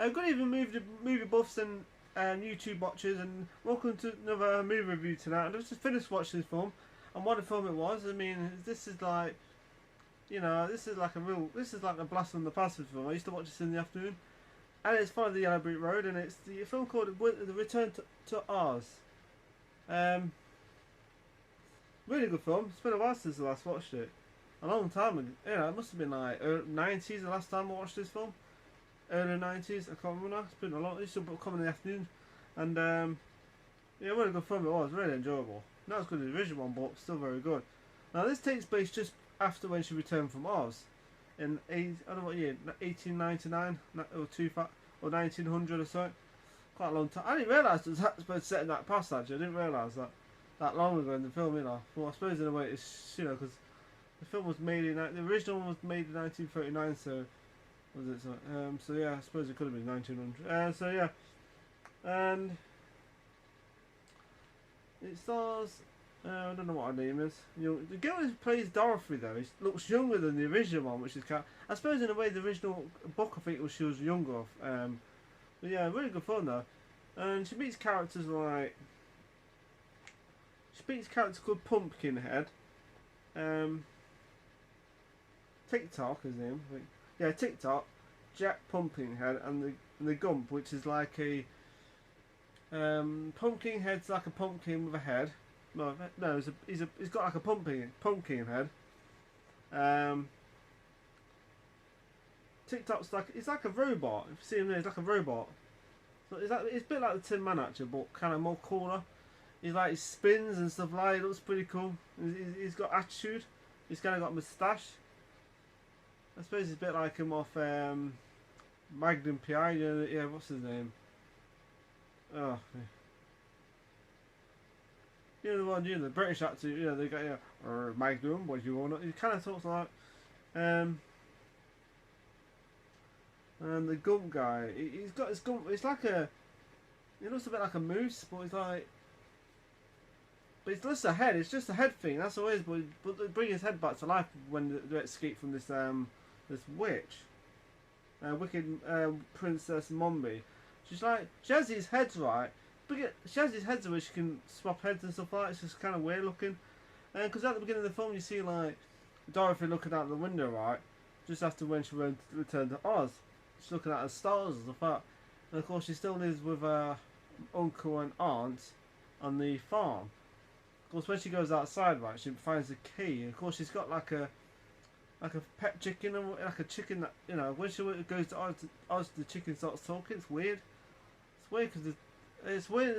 Good evening, movie buffs and YouTube watchers, and welcome to another movie review tonight. And I've just finished watching this film, and what a film it was. I mean, this is like, this is like a blast from the past film. I used to watch this in the afternoon, and it's followed the Yellow Brick Road, and it's the film called The Return to Oz. Really good film. It's been a while since I last watched it. A long time ago. It must have been like 90s the last time I watched this film. Early 90s, I can't remember now. It's been a lot. It used to come in the afternoon. And, really good film it was. Really enjoyable. Not as good as the original one, but still very good. Now, this takes place just after when she returned from Oz. In, I don't know what year, 1899 or 1900 or so. Quite a long time. I didn't realise it was supposed to set in that past, actually. I didn't realise that long ago in the film, Well, I suppose in a way it's, because the film was made in, the original one was made in 1939, so... Was it so yeah, I suppose it could have been 1900. So yeah, and it stars. I don't know what her name is. The girl who plays Dorothy though looks younger than the original one, which is kind. I suppose in a way the original book I think she was younger. But yeah, really good fun though. And she meets characters like. She meets characters called Pumpkinhead. TikTok his name. I think. Yeah, TikTok, Jack Pumpkinhead, and the Gump, which is like a Pumpkinhead's like a pumpkin with a head. No, he's got like a pumpkin head. TikTok's like a robot. If you see him there, he's like a robot. So it's a bit like the Tin Man actually, but kind of more cooler. He spins and stuff like. It looks pretty cool. He's got attitude. He's kind of got a moustache. I suppose it's a bit like him off Magnum PI. Yeah, what's his name? Oh, the one, the British actor. They got Magnum. What do you want? He kind of talks like, and the Gump guy. He's got his Gump. It's like he looks a bit like a moose, but he's like. But it's just a head. It's just a head thing. That's all it is. But they bring his head back to life when they escape from this this witch, wicked Princess Mombi. She has these heads right, but she has these heads where she can swap heads and stuff like that. It's just kind of weird looking. Because at the beginning of the film you see like Dorothy looking out the window right, just after when she returned to Oz. She's looking at the stars and stuff like that. And of course she still lives with her uncle and aunt on the farm. Of course when she goes outside right, she finds the key. And of course she's got like a pet chicken, like a chicken that, when she goes to Oz, the chicken starts talking. It's weird. It's weird because it's weird.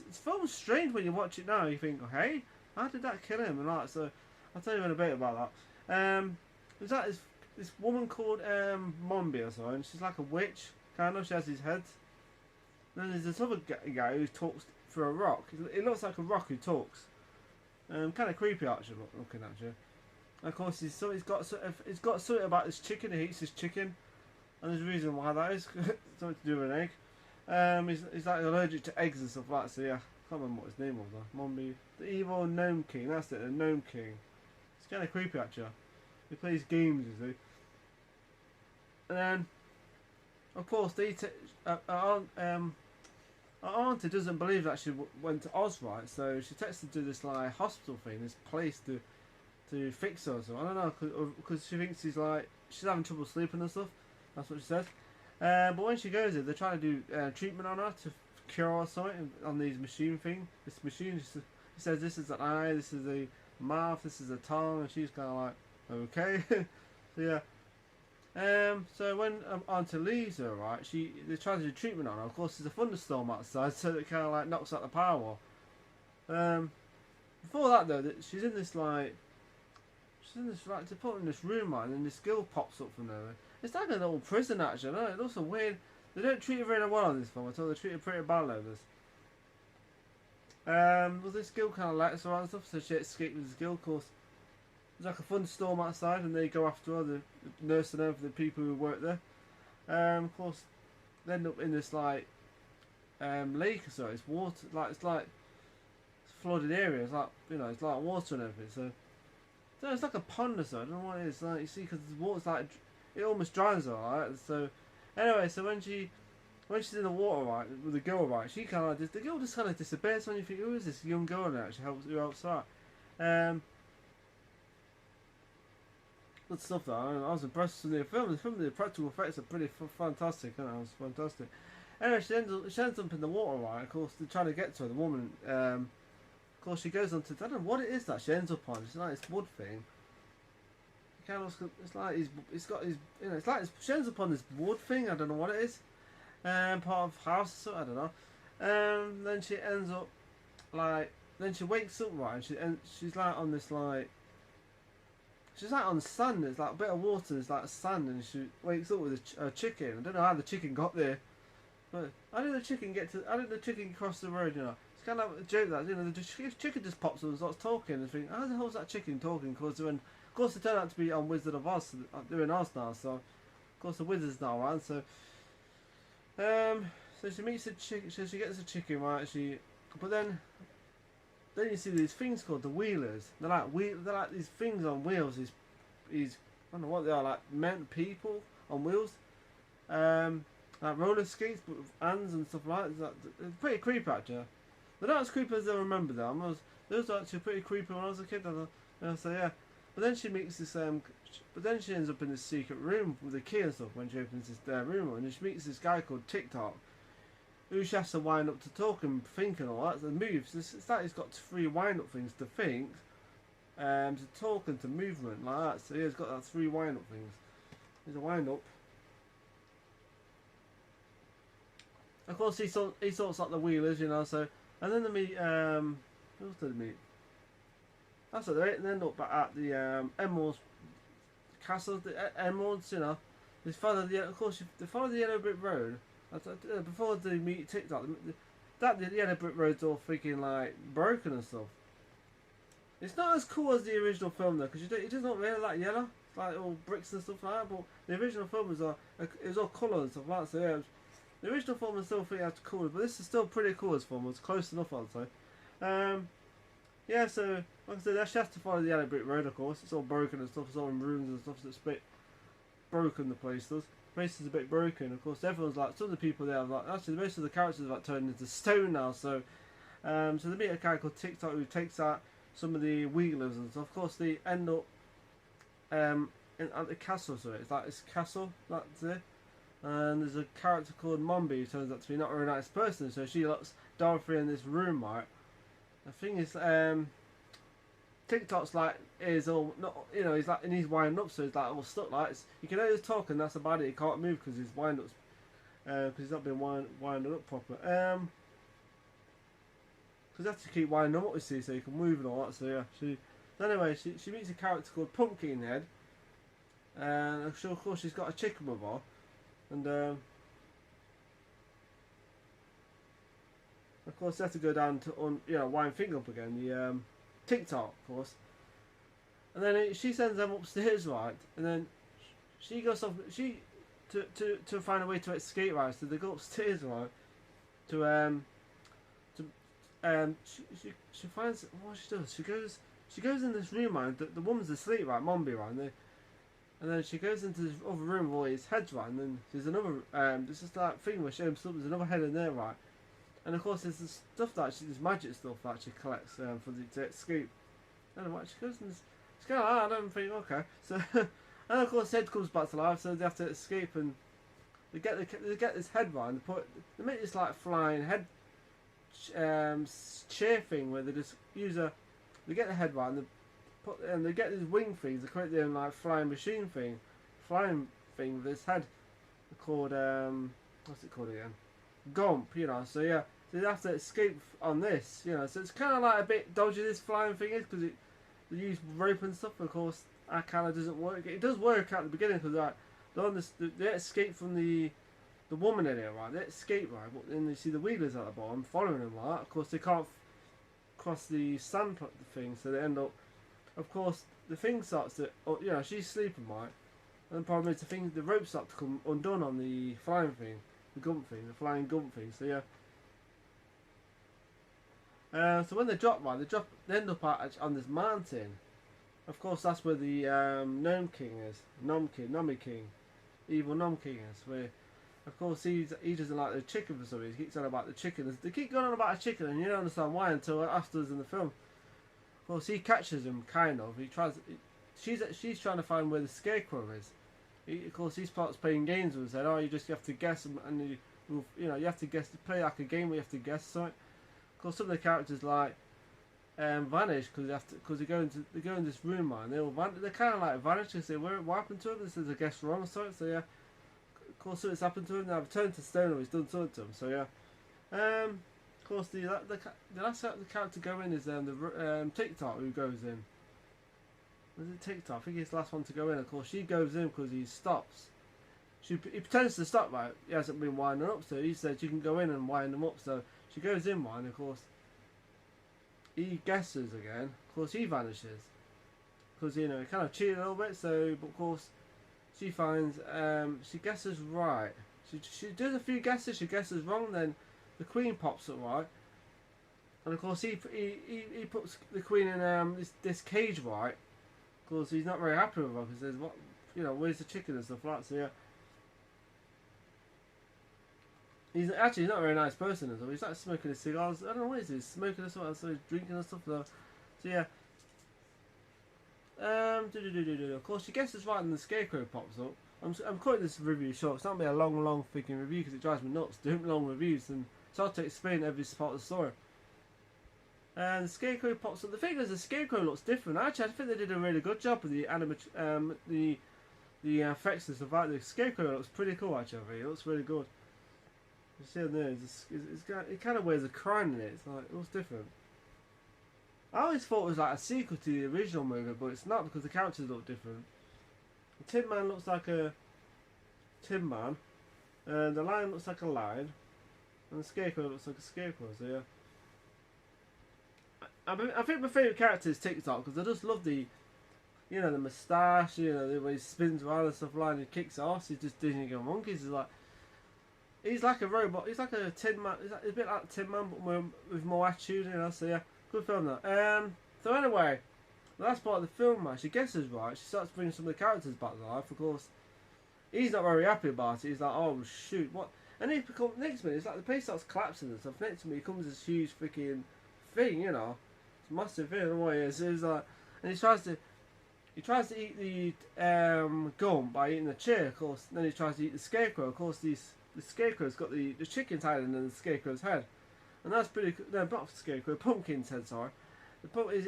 It's filmed strange when you watch it now. You think, oh, hey, how did that kill him? And so I'll tell you in a bit about that. There's this woman called Mombi or something. She's like a witch, kind of. She has these heads. And then there's this other guy who talks through a rock. It looks like a rock who talks. Kind of creepy actually, looking at you. And of course, he's got something about this chicken. He eats this chicken, and there's a reason why that is. Something to do with an egg. He's like allergic to eggs and stuff like that. So yeah, I can't remember what his name was though. Mombi, the evil gnome king. That's it, the gnome king. It's kind of creepy actually. He plays games, you see. And then, of course, our auntie doesn't believe that she went to Oz, right? So she texted to this like hospital thing, this place to fix her or something. I don't know, because she thinks she's having trouble sleeping and stuff. That's what she says. But when she goes there, they're trying to do treatment on her to cure her or something on these machine thing. This machine, he says this is an eye, this is a mouth, this is a tongue, and she's kind of like, okay. So yeah. So when Auntie leaves her, right, they try to do treatment on her. Of course, there's a thunderstorm outside, so it kind of like knocks out the power. Before that though, she's in this to put in this room, man, and this girl pops up from there. It's like a little prison actually. I know, it looks so weird. They don't treat her very well on this film at all. They treat her pretty bad like this. Well, this girl kind of lets her out and stuff, so she escapes with this girl. Of course, there's like a thunderstorm outside, and they go after her, the nurse and everything, the people who work there. Of course, they end up in this like lake or so. It's water, it's like flooded area. It's like it's like water and everything. So it's like a pond or so. I don't know what it is. Like you see, because the water's like it almost drowns her, right? So Anyway, so when she's in the water, right, with the girl, right, she kind of the girl just kind of disappears. So you think, who is this young girl now? Who helps her? Good stuff though. I was impressed with the film. The practical effects are pretty fantastic. It was fantastic. Anyway, she ends up in the water, right? Of course, they're trying to get to her. The woman, of course, she goes on to, I don't know what it is that she ends up on. It's like this wood thing. It's like it's got his, you know, it's like she ends up on this wood thing. I don't know what it is. Part of house, I don't know. Then she ends up then she wakes up, right, and she's like on this she's like on sand. There's like a bit of water. There's like sand, and she wakes up with a chicken. I don't know how the chicken got there, but how did the chicken cross the road? You know, it's kind of like a joke that, you know, the chicken just pops up and starts talking. And think, how the hell's that chicken talking? Because of course they turn out to be on Wizard of Oz. So they're in Oz now, so of course the wizard's now around. So she meets the chicken. So she gets the chicken, right? But then you see these things called the wheelers. They're like these things on wheels. These I don't know what they are, like people on wheels. Like roller skates, but with hands and stuff like that. It's pretty creepy actually. They're not as creepy as I remember them. Those were actually pretty creepy when I was a kid. So yeah. But then she meets this. But then she ends up in this secret room with a key and stuff when she opens this room, and she meets this guy called TikTok, who she has to wind up to talk and think and all that. So the moves. It's like he's got 3 wind up things to think, to talk and to movement like that. So yeah, he's got that 3 wind up things. There's a wind up. Of course, he sorts out the wheelers, you know. So and then they meet. Who else did they meet? That's what they end up at the Emerald's castle. The Emeralds, you know. They follow they follow the yellow brick road. Before they meet TikTok, the yellow brick road's all freaking like broken and stuff. It's not as cool as the original film though, because it does not really like yellow. It's like all bricks and stuff like that. But the original film was all colour and stuff like that. So yeah, the original film was still pretty cool, but this is still pretty cool as film. It's close enough, I'd say. Yeah, so like I said, she has to follow the yellow brick road. Of course, it's all broken and stuff. It's all in ruins and stuff. So it's a bit broken. The place does. The place is a bit broken. Of course, everyone's like, some of the people there are like, actually most of the characters are like turned into stone now. So, so they meet a guy called TikTok who takes out some of the wheelers and stuff. Of course, they end up at the castle. So it's like this castle that's it. And there's a character called Mombi who turns out to be not a very nice person. So she locks Dorothy in this room, right? The thing is, TikTok's like is all not, you know, he's like, and he's winding up, so he's like all stuck. Like you can only talk, and that's about it. He can't move because his wind ups, because he's not been winding up proper. Because you have to keep winding up, you see, so you can move and all that. So yeah, anyway, she meets a character called Pumpkinhead, and of course she's got a chicken with her, and of course, they have to go down to wind thing up again. The TikTok, of course, and then she sends them upstairs, right? And then she goes off. To find a way to escape, right? So they go upstairs, right? She finds what she does. She goes in this room, right? The woman's asleep, right? Mombi, right? And then she goes into this other room with all his heads, right? And then there's another there's just that thing where she opens up. There's another head in there, right? And of course, there's this stuff this magic stuff that she collects to escape. And what she goes and it's kind of hard. I don't think okay. So, and of course, the head comes back to life, so they have to escape and they get this head right. And they make this like flying head chair thing where they just they get the head right and they get these wing things. They create their like flying machine thing, with this head called what's it called again? Gump, you know. So yeah. So they have to escape on this, you know. So it's kind of like a bit dodgy, this flying thing is, because they use rope and stuff. Of course, that kind of doesn't work. It does work at the beginning because they escape from the woman in here, right? They escape, right? But then you see the wheelers at the bottom following them, right? Of course, they can't cross the sand thing, so they end up. Of course, the thing starts to, she's sleeping, right? And the problem is the rope starts to come undone on the flying thing, the flying gump thing. So yeah. So when they they end up on this mountain. Of course, that's where the Gnome King is. Gnome King, evil Gnome King is. Of course, he doesn't like the chicken for some reason. He keeps on about the chicken. They keep going on about a chicken, and you don't understand why until afterwards in the film. Of course, he catches him, kind of. He tries. She's trying to find where the scarecrow is. Of course, he starts playing games with her. Said, "Oh, you have to guess, and you have to guess. Play like a game where you have to guess something." Of course, some of the characters like vanish because they go in this room, man. They kind of like vanish because they what happened to him. This is a guess wrong or something. So yeah. Of course, something's happened to him. Now, I've turned to stone, or he's done something to him. So yeah. Of course, the last character to go in is the TikTok who goes in. Was it TikTok? I think he's the last one to go in. Of course, she goes in because he stops. He pretends to stop, right? He hasn't been winding up, so he says you can go in and wind them up. So she goes in one. Of course, he guesses again. Of course, he vanishes because he kind of cheated a little bit. So, but of course. She finds, she guesses right. She does a few guesses, she guesses wrong, then the queen pops up right. And of course he puts the queen in this cage right. Of course he's not very happy with her because he says, what, where's the chicken and stuff like that, so yeah. He's not a very nice person and stuff. He's like smoking his cigars, I don't know what is he, smoking or something, so he's drinking and stuff, so yeah. Of course, she guesses right and the scarecrow pops up. I'm cutting this review short. It's not going to be a long freaking review because it drives me nuts doing long reviews, and it's hard to explain every part of the story. And the scarecrow pops up. The thing is, the scarecrow looks different. Actually, I think they did a really good job with the the effects and stuff like that. The scarecrow looks pretty cool. Actually, I think it looks really good. You see on there, it kind of wears a crown in it. It's like it looks different. I always thought it was like a sequel to the original movie, but it's not because the characters look different. The Tin Man looks like a Tin Man, and the Lion looks like a lion, and the Scarecrow looks like a scarecrow. So yeah, I think my favourite character is TikTok because I just love the moustache, the way he spins around and stuff like that, and he kicks ass. He's just Disney Go Monkeys. He's like a robot. He's like a Tin Man. He's a bit like Tin Man, but with more attitude. So yeah. Good film though. So anyway, the last part of the film, man, she guesses right. She starts bringing some of the characters back to life. Of course, he's not very happy about it. He's like, oh shoot, what? And he next minute, it's like the place starts collapsing and stuff. Next to me, comes this huge freaking thing, it's a massive thing. I don't know what it is. It's like, and he tries to eat the gum by eating the chair. Of course, then he tries to eat the scarecrow. Of course, the scarecrow's got the chicken's head and then the scarecrow's head. And that's pretty cool. No, not scarecrow, pumpkin's head, sorry. The pumpkin,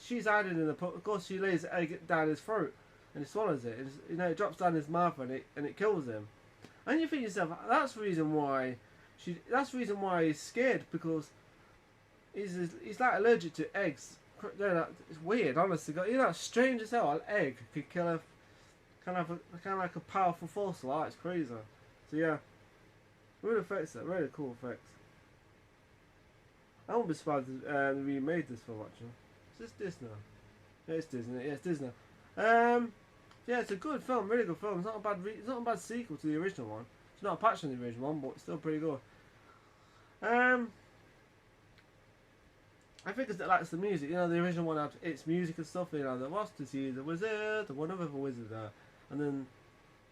she's hiding in the pumpkin. Of course, she lays the egg down his throat and he swallows it. And, it drops down his mouth and it kills him. And you think to yourself, that's the reason why he's scared, because he's like allergic to eggs. It's weird, honestly. Strange as hell. An egg could kill a kind of like a powerful force like that. It's crazy. So yeah, really effects. Really cool effects. I won't be surprised if they remade this film actually. Is this Disney? Yeah, it's Disney. Yeah, it's Disney. Yeah, it's a good film, really good film. It's not a bad sequel to the original one. It's not a patch on the original one, but it's still pretty good. I think it's like the music. The original one had its music and stuff. The What's to See the Wizard, the one other wizard there, and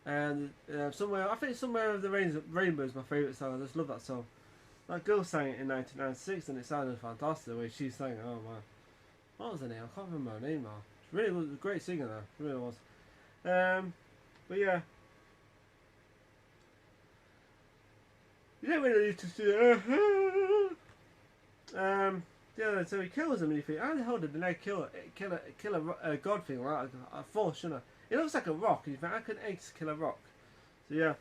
then somewhere. I think Somewhere Over the Rainbow is my favourite song. I just love that song. That girl sang it in 1996 and it sounded fantastic the way she sang it. Oh man, what was her name? I can't remember her name now. She really was a great singer though. She really was. But yeah, you don't really need to see it. Yeah, so he kills him and you think, how the hell did an egg kill a god thing, right? A force, shouldn't it? It looks like a rock and you think, how can eggs kill a rock? So yeah.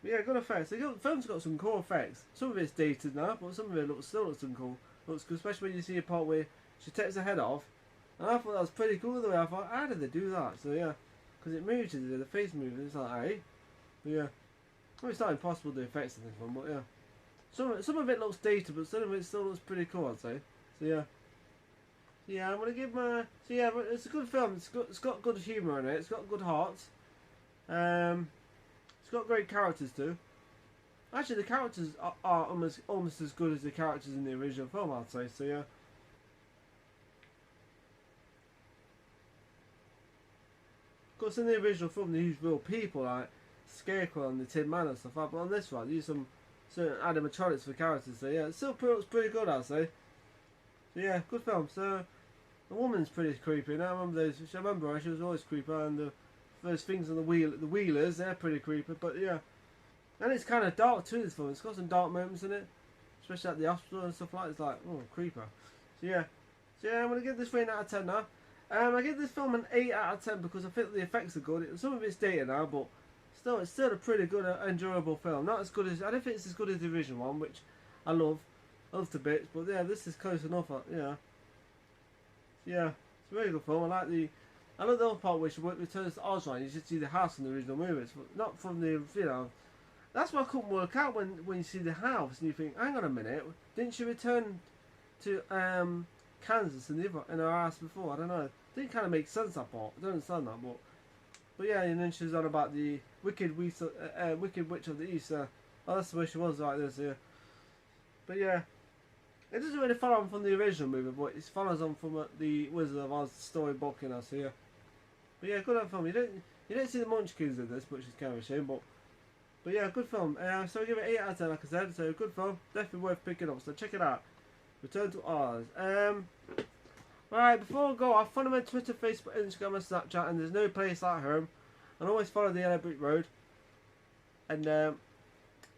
But yeah, good effects. The film's got some cool effects. Some of it's dated now, but some of it still looks cool. Looks good, especially when you see a part where she takes her head off. And I thought that was pretty cool the way I thought, how did they do that? So yeah, because it moves, the face moves, and it's like, hey. But yeah, well, it's not impossible to do effects in this one, but yeah. Some of it looks dated, but some of it still looks pretty cool, I'd say. So yeah. Yeah, I'm gonna give my. So yeah, but it's a good film. It's got good humour in it. It's got good heart. It's got great characters too. Actually, the characters are almost as good as the characters in the original film, I'd say. So yeah. Of course, in the original film, they used real people. Like, Scarecrow and the Tin Man and stuff like that. But on this one, they use some certain animatronics for characters. So yeah, it still looks pretty good, I'd say. So yeah, good film. So the woman's pretty creepy. And I remember those. I remember her. She was always creepy. And those things on the wheelers, they're pretty creepy. But yeah, and it's kind of dark too. This film. It's got some dark moments in it, especially at the hospital and stuff like that. It's like, oh, creeper. So yeah, I'm gonna give this 3 out of 10 now. I give this film an 8 out of 10 because I think the effects are good. Some of it's dated now, but it's still a pretty good, enjoyable film. Not as good as, I don't think it's as good as the original one, which I love to bits. But yeah, this is close enough. Yeah, it's a very good film. I love the other part which returns to Oz one. You should see the house in the original movie. It's not from the, that's what I couldn't work out when you see the house and you think, hang on a minute, didn't she return to Kansas in her house before? I don't know. It didn't kind of make sense, that part. I don't understand that, but yeah, and then she's on about the wicked witch of the East. Oh, that's the way she was like this, yeah. But yeah, it doesn't really follow on from the original movie, but it follows on from the Wizard of Oz storybook, so yeah. But yeah, good film. You don't see the Munchkins in this, which is kind of a shame, but yeah, good film. So I give it 8 out of 10, like I said. So good film, definitely worth picking up. So check it out. Return to Oz. Right, before I go off, follow my Twitter, Facebook, Instagram, and Snapchat, and there's no place like home. And always follow the Yellow Brick Road. And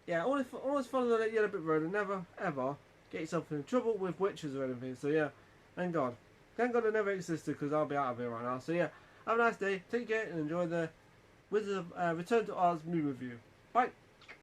yeah, always follow the Yellow Brick Road, and never ever get yourself in trouble with witches or anything. So yeah, thank God I never existed, because I'll be out of here right now. So yeah, have a nice day, take care, and enjoy the Return to Oz movie review. Bye.